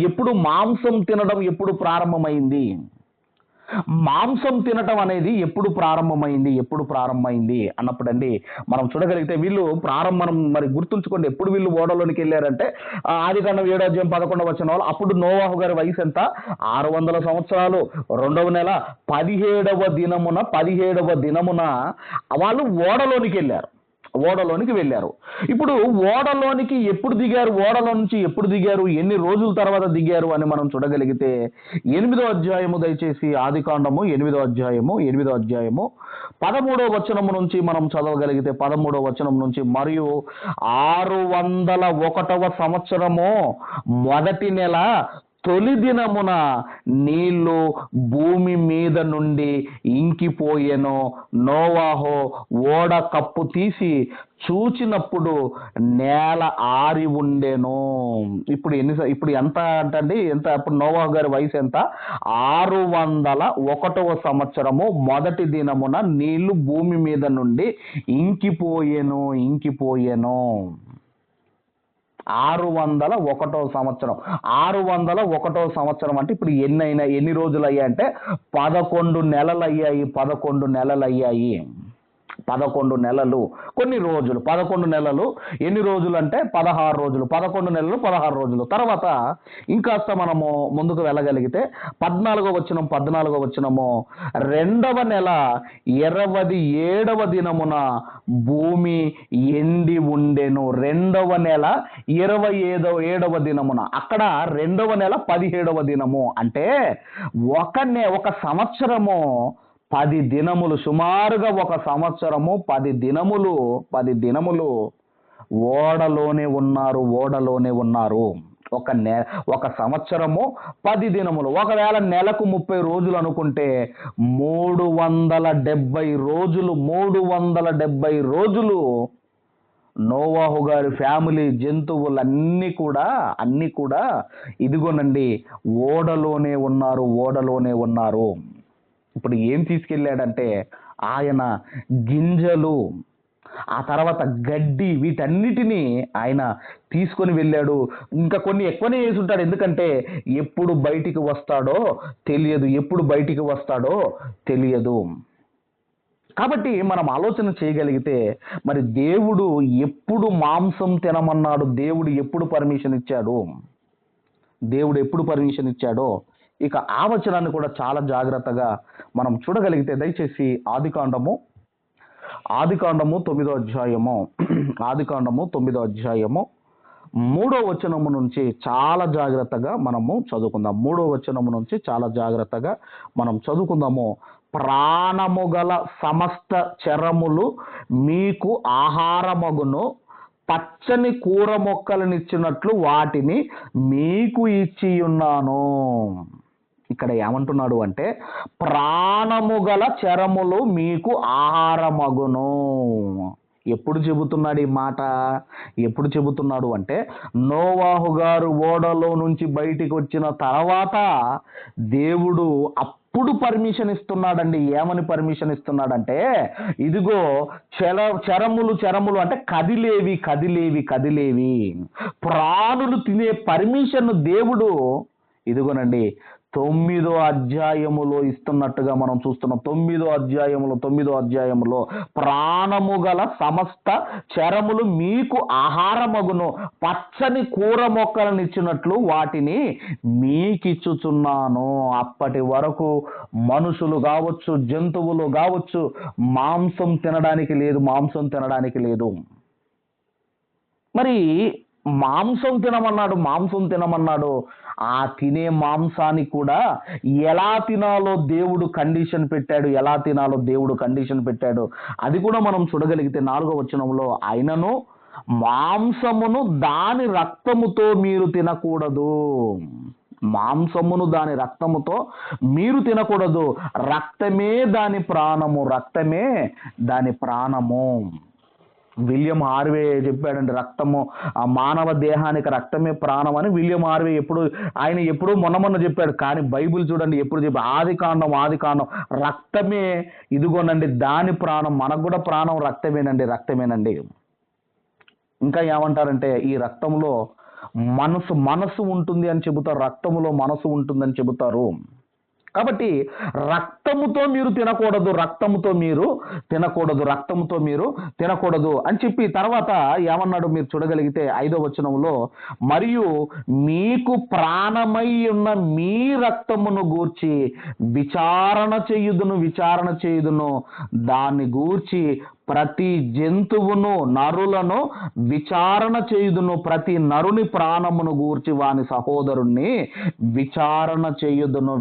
ఎప్పుడు మాంసం తినడం ఎప్పుడు ప్రారంభమైంది? మాంసం తినటం అనేది ఎప్పుడు ప్రారంభమైంది అన్నప్పుడండి మనం చూడగలిగితే మనం మరి గుర్తుంచుకోండి, ఎప్పుడు వీళ్ళు ఓడలోనికి వెళ్ళారంటే ఆదికాండం 7వ అధ్యాయం 11వ వచనంలో. అప్పుడు నోవాహు గారి వయసు ఎంత? 600 సంవత్సరాలు. 2వ నెల 17వ దినమున వాళ్ళు ఓడలోనికి వెళ్ళారు. ఇప్పుడు ఓడలోనికి ఎప్పుడు దిగారు? ఓడలో నుంచి ఎప్పుడు దిగారు? ఎన్ని రోజుల తర్వాత దిగారు అని మనం చూడగలిగితే 8వ అధ్యాయము, దయచేసి ఆదికాండము 8వ అధ్యాయము 13వ వచనం నుంచి మనం చదవగలిగితే 13వ వచనం నుంచి, మరియు 601వ సంవత్సరము మొదటి నెల తొలి దినమున నీళ్లు భూమి మీద నుండి ఇంకిపోయెను. నోవాహు ఓడ కప్పు తీసి చూచినప్పుడు నేల ఆరి ఉండెను. ఇప్పుడు ఎంత అంటండి, అప్పుడు నోవాహు గారి వయసు ఎంత? 601వ సంవత్సరము మొదటి దినమున నీళ్లు భూమి మీద నుండి ఇంకిపోయెను. 601వ సంవత్సరం. 601వ సంవత్సరం అంటే ఇప్పుడు ఎన్ని రోజులు అయ్యాయి అంటే 11 నెలలు అయ్యాయి. 11 నెలలు కొన్ని రోజులు. 11 నెలలు ఎన్ని రోజులు అంటే 16 రోజులు. 11 నెలలు 16 రోజులు. తర్వాత ఇంకాస్త మనము ముందుకు వెళ్ళగలిగితే 14వ వచనము, 2వ నెల 27వ దినమున భూమి ఎండి ఉండెను. 2వ నెల 27వ దినమున, అక్కడ 2వ నెల 17వ దినము. అంటే ఒక సంవత్సరము 10 దినములు, సుమారుగా ఒక సంవత్సరము 10 దినములు ఓడలోనే ఉన్నారు. ఒక సంవత్సరము 10 దినములు. ఒకవేళ నెలకు 30 రోజులు అనుకుంటే 370 రోజులు నోవాహు గారి ఫ్యామిలీ, జంతువులన్నీ కూడా ఇదిగోనండి ఓడలోనే ఉన్నారు. ఇప్పుడు ఏం తీసుకెళ్ళాడంటే ఆయన గింజలు, ఆ తర్వాత గడ్డి, వీటన్నిటినీ ఆయన తీసుకొని వెళ్ళాడు. ఇంకా కొన్ని ఎక్కువనే వేసి ఉంటాడు, ఎందుకంటే ఎప్పుడు బయటికి వస్తాడో తెలియదు. కాబట్టి మనం ఆలోచన చేయగలిగితే, మరి దేవుడు ఎప్పుడు మాంసం తినమన్నాడు, దేవుడు ఎప్పుడు పర్మిషన్ ఇచ్చాడో ఇక ఆ వచనాన్ని కూడా చాలా జాగ్రత్తగా మనం చూడగలిగితే, దయచేసి ఆదికాండము 9వ అధ్యాయము 3వ వచనము నుంచి చాలా జాగ్రత్తగా మనము చదువుకుందాం. 3వ వచనము నుంచి చాలా జాగ్రత్తగా మనం చదువుకుందాము. ప్రాణము గల సమస్త చరములు మీకు ఆహారమగును, పచ్చని కూర మొక్కలనిచ్చినట్లు వాటిని మీకు ఇచ్చి ఉన్నాను. ఇక్కడ ఏమంటున్నాడు అంటే, ప్రాణము గల చరములు మీకు ఆహారమగును. ఎప్పుడు చెబుతున్నాడు ఈ మాట? ఎప్పుడు చెబుతున్నాడు అంటే, నోవాహు గారు ఓడలో నుంచి బయటికి వచ్చిన తర్వాత దేవుడు అప్పుడు పర్మిషన్ ఇస్తున్నాడండి. ఏమని పర్మిషన్ ఇస్తున్నాడంటే, ఇదిగో చరములు అంటే కదిలేవి ప్రాణులు తినే పర్మిషన్ దేవుడు ఇదిగోనండి 9వ అధ్యాయములో ఇస్తున్నట్టుగా మనం చూస్తున్నాం. 9వ అధ్యాయములో ప్రాణము గల సమస్త చరములు మీకు ఆహారమగును, పచ్చని కూర మొక్కలను ఇచ్చినట్లు వాటిని మీకిచ్చుచున్నాను. అప్పటి వరకు మనుషులు కావచ్చు, జంతువులు కావచ్చు, మాంసం తినడానికి లేదు. మరి మాంసం తినమన్నాడు. ఆ తినే మాంసాన్ని కూడా ఎలా తినాలో దేవుడు కండిషన్ పెట్టాడు. అది కూడా మనం చూడగలిగితే 4వ వచనంలో, ఆయనను మాంసమును దాని రక్తముతో మీరు తినకూడదు. రక్తమే దాని ప్రాణము. విలియం హార్వే చెప్పాడండి, రక్తము మానవ దేహానికి రక్తమే ప్రాణం అని. విలియం హార్వే ఎప్పుడు మొన్న చెప్పాడు. కానీ బైబిల్ చూడండి ఎప్పుడు ఆదికాండం రక్తమే ఇదిగోనండి దాని ప్రాణం. మనకు కూడా ప్రాణం రక్తమేనండి. ఇంకా ఏమంటారంటే, ఈ రక్తంలో మనసు ఉంటుంది అని చెబుతారు. రక్తములో మనసు ఉంటుందని చెబుతారు. కాబట్టి రక్తముతో మీరు తినకూడదు అని చెప్పి తర్వాత ఏమన్నాడు మీరు చూడగలిగితే 5వ వచనంలో, మరియు మీకు ప్రాణమై ఉన్న మీ రక్తమును గూర్చి విచారణ చేయుదును, దాన్ని గూర్చి ప్రతి జంతువును నరులను విచారణ చేయుదును, ప్రతి నరుని ప్రాణమును గూర్చి వాని సహోదరుణ్ణి విచారణ చేయుదును.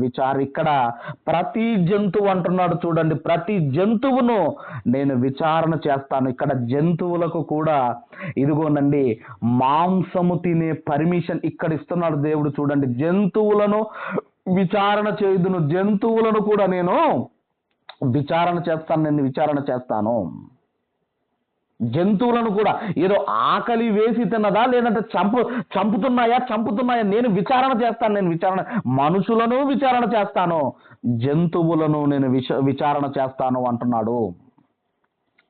ఇక్కడ ప్రతి జంతువు అంటున్నాడు చూడండి, ప్రతి జంతువును నేను విచారణ చేస్తాను. ఇక్కడ జంతువులకు కూడా ఇదిగోనండి మాంసము తినే పర్మిషన్ ఇక్కడ ఇస్తున్నాడు దేవుడు. చూడండి, జంతువులను విచారణ చేయుదును, జంతువులను కూడా నేను విచారణ చేస్తాను. జంతువులను కూడా ఏదో ఆకలి వేసి తిన్నదా లేదంటే చంపుతున్నాయా నేను విచారణ చేస్తాను. మనుషులను విచారణ చేస్తాను, జంతువులను నేను విచారణ చేస్తాను అంటున్నాడు.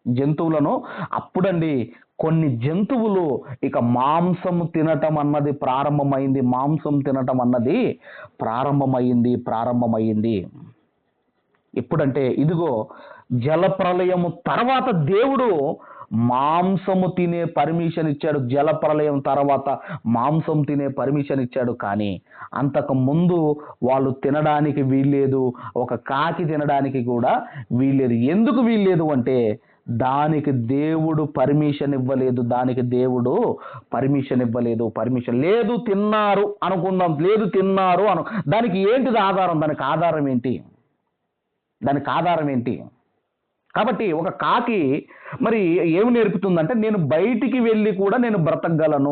జంతువులను అప్పుడండి కొన్ని జంతువులు ఇక మాంసము తినటం అన్నది ప్రారంభమైంది. ఎప్పుడంటే ఇదిగో జలప్రలయము తర్వాత దేవుడు మాంసము తినే పర్మిషన్ ఇచ్చాడు. జలప్రలయం తర్వాత మాంసం తినే పర్మిషన్ ఇచ్చాడు. కానీ అంతకు ముందు వాళ్ళు తినడానికి వీల్లేదు, ఒక కాకి తినడానికి కూడా వీల్లేదు. ఎందుకు వీల్లేదు అంటే దానికి దేవుడు పర్మిషన్ ఇవ్వలేదు. పర్మిషన్ లేదు. తిన్నారు అనుకుందాం, లేదు తిన్నారు దానికి ఏంటిది ఆధారం? దానికి ఆధారం ఏంటి? కాబట్టి ఒక కాకి మరి ఏమి నేర్పుతుందంటే, నేను బయటికి వెళ్ళి కూడా నేను బ్రతకగలను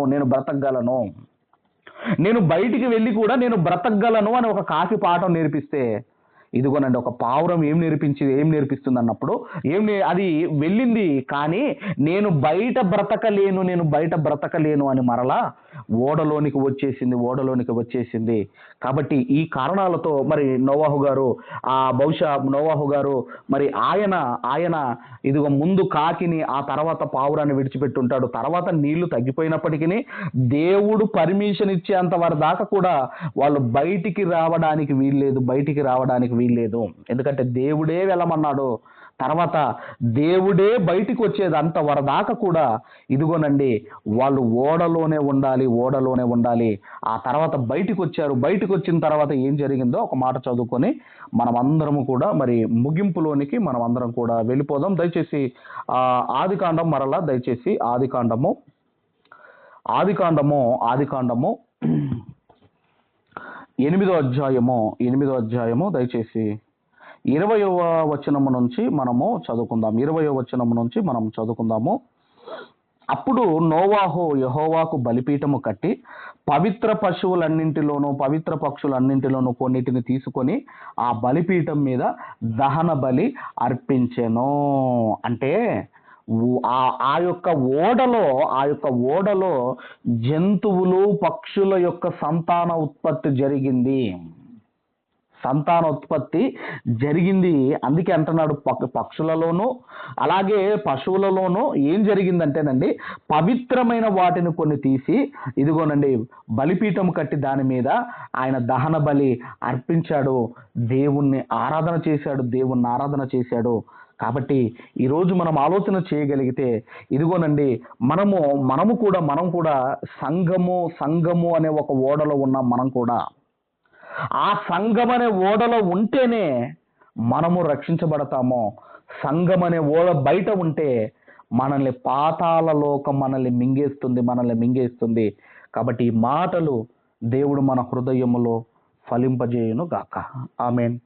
అని ఒక కాకి పాఠం నేర్పిస్తే, ఇదిగోనండి ఒక పావురం ఏం నేర్పిస్తుంది అన్నప్పుడు అది వెళ్ళింది, కానీ నేను బయట బ్రతకలేను అని మరలా ఓడలోనికి వచ్చేసింది. కాబట్టి ఈ కారణాలతో మరి నోవాహు గారు మరి ఆయన ఇదిగో ముందు కాకిని, ఆ తర్వాత పావురాన్ని విడిచిపెట్టుంటాడు. తర్వాత నీళ్లు తగ్గిపోయినప్పటికీ దేవుడు పర్మిషన్ ఇచ్చేంత వరకు దాకా కూడా వాళ్ళు బయటికి రావడానికి వీల్లేదు. ఎందుకంటే దేవుడే వెళ్ళమన్నాడు. తర్వాత దేవుడే బయటికి వచ్చేది అంత వరదాకా కూడా ఇదిగోనండి వాళ్ళు ఓడలోనే ఉండాలి. ఆ తర్వాత బయటికి వచ్చిన తర్వాత ఏం జరిగిందో ఒక మాట చదువుకొని మనం అందరము కూడా మరి ముగింపులోనికి మనం అందరం కూడా వెళ్ళిపోదాం. దయచేసి ఆదికాండం మరలా దయచేసి ఆదికాండము 8వ అధ్యాయము దయచేసి 20వ వచనము నుంచి మనము చదువుకుందాము. అప్పుడు నోవాహు యెహోవాకు బలిపీఠము కట్టి పవిత్ర పక్షులన్నింటిలోనూ కొన్నిటిని తీసుకొని ఆ బలిపీఠం మీద దహన బలి అర్పించెను. అంటే ఆ యొక్క ఓడలో జంతువులు పక్షుల యొక్క సంతాన ఉత్పత్తి జరిగింది. అందుకే అంటున్నాడు పక్షులలోనూ అలాగే పశువులలోనూ ఏం జరిగిందంటేనండి, పవిత్రమైన వాటిని కొన్ని తీసి ఇదిగోనండి బలిపీఠం కట్టి దాని మీద ఆయన దహన బలి అర్పించాడు. దేవుణ్ణి ఆరాధన చేశాడు. కాబట్టి ఈరోజు మనం ఆలోచన చేయగలిగితే ఇదిగోనండి మనం కూడా సంఘము అనే ఒక ఓడలో ఉన్నాం. మనం కూడా ఆ సంఘం అనే ఓడలో ఉంటేనే మనము రక్షించబడతాము. సంఘం అనే ఓడ బయట ఉంటే మనల్ని పాతాళ లోకం మనల్ని మింగేస్తుంది. కాబట్టి ఈ మాటలు దేవుడు మన హృదయములో ఫలింపజేయును గాక. ఆమేన్.